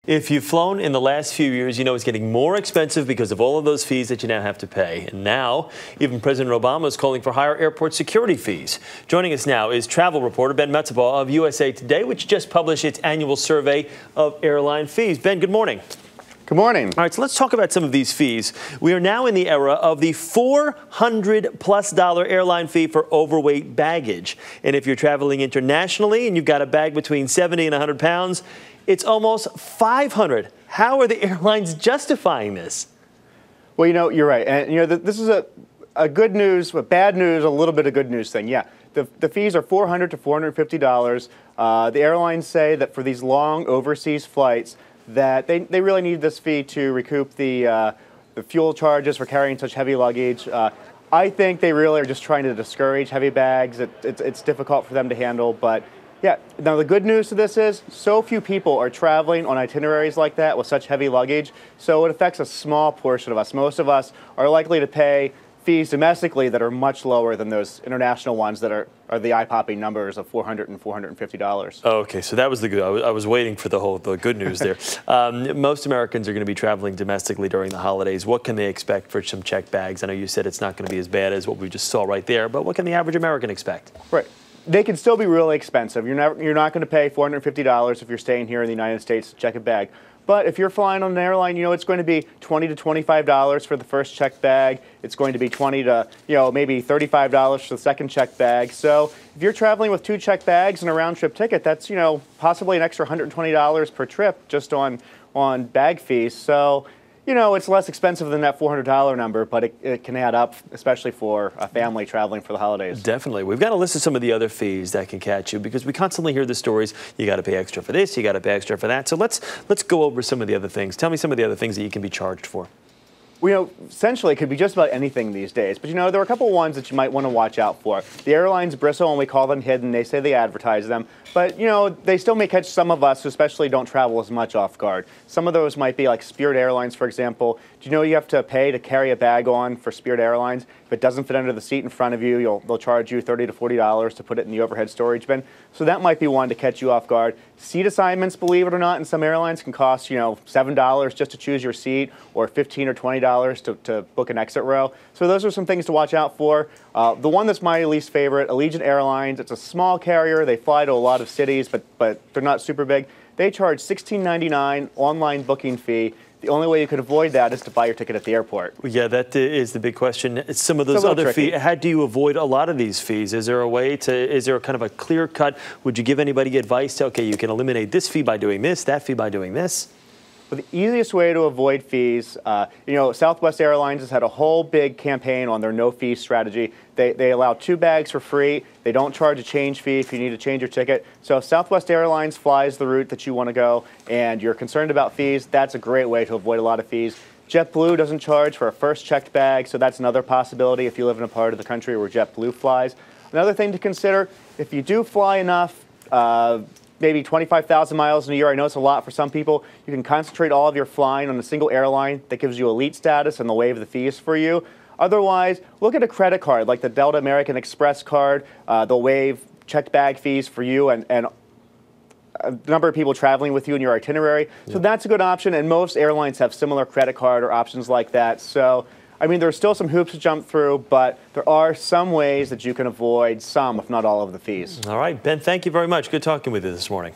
If you've flown in the last few years, you know it's getting more expensive because of all of those fees that you now have to pay. And now, even President Obama is calling for higher airport security fees. Joining us now is travel reporter Ben Mutzabaugh of USA Today, which just published its annual survey of airline fees. Ben, good morning. Good morning. All right, so let's talk about some of these fees. We are now in the era of the $400+ airline fee for overweight baggage. And if you're traveling internationally and you've got a bag between 70 and 100 pounds, it's almost $500. How are the airlines justifying this? Well, you know, you're right. And, you know, this is a good news, but bad news, a little bit of good news thing. Yeah, the fees are $400 to $450. The airlines say that for these long overseas flights, that they really need this fee to recoup the fuel charges for carrying such heavy luggage. I think they really are just trying to discourage heavy bags. It's difficult for them to handle, but yeah. Now the good news to this is so few people are traveling on itineraries like that with such heavy luggage, so it affects a small portion of us. Most of us are likely to pay fees domestically that are much lower than those international ones that are the eye-popping numbers of $400 and $450. Okay, so that was the good. I was waiting for the good news there. Most Americans are going to be traveling domestically during the holidays. What can they expect for some checked bags? I know you said it's not going to be as bad as what we just saw right there, but what can the average American expect? Right. They can still be really expensive. You're not going to pay $450 if you're staying here in the United States to check a bag. But if you're flying on an airline, you know it's going to be $20 to $25 for the first checked bag. It's going to be $20 to maybe $35 for the second checked bag. So if you're traveling with 2 checked bags and a round trip ticket, that's possibly an extra $120 per trip just on bag fees. So it's less expensive than that $400 number, but it can add up, especially for a family traveling for the holidays. Definitely. We've got a list of some of the other fees that can catch you because we constantly hear the stories. You got to pay extra for this, you got to pay extra for that. So let's go over some of the other things. Tell me some of the other things that you can be charged for. Well, essentially, it could be just about anything these days. But, there are a couple ones that you might want to watch out for. The airlines bristle, and we call them hidden. They say they advertise them. But, they still may catch some of us who especially don't travel as much off guard. Some of those might be like Spirit Airlines, for example. Do you know you have to pay to carry a bag on for Spirit Airlines? If it doesn't fit under the seat in front of you, they'll charge you $30 to $40 to put it in the overhead storage bin. So that might be one to catch you off guard. Seat assignments, believe it or not, in some airlines can cost, $7 just to choose your seat or $15 or $20 to book an exit row. So those are some things to watch out for. The one that's my least favorite, Allegiant Airlines. It's a small carrier. They fly to a lot of cities, but they're not super big. They charge $16.99 online booking fee. The only way you could avoid that is to buy your ticket at the airport. Yeah, that is the big question. Some of those other fees, how do you avoid a lot of these fees? Is there a way is there kind of a clear cut? Would you give anybody advice to, okay, you can eliminate this fee by doing this, that fee by doing this? Well, the easiest way to avoid fees, Southwest Airlines has had a whole big campaign on their no-fee strategy. They allow 2 bags for free. They don't charge a change fee if you need to change your ticket. So if Southwest Airlines flies the route that you want to go and you're concerned about fees, that's a great way to avoid a lot of fees. JetBlue doesn't charge for a first checked bag, so that's another possibility if you live in a part of the country where JetBlue flies. Another thing to consider, if you do fly enough, maybe 25,000 miles in a year. I know it's a lot for some people. You can concentrate all of your flying on a single airline that gives you elite status and they'll waive the fees for you. Otherwise, look at a credit card like the Delta American Express card. They'll waive checked bag fees for you and a number of people traveling with you in your itinerary. Yeah. So that's a good option, and most airlines have similar credit card or options like that. So there's still some hoops to jump through, but there are some ways that you can avoid some, if not all, of the fees. All right, Ben, thank you very much. Good talking with you this morning.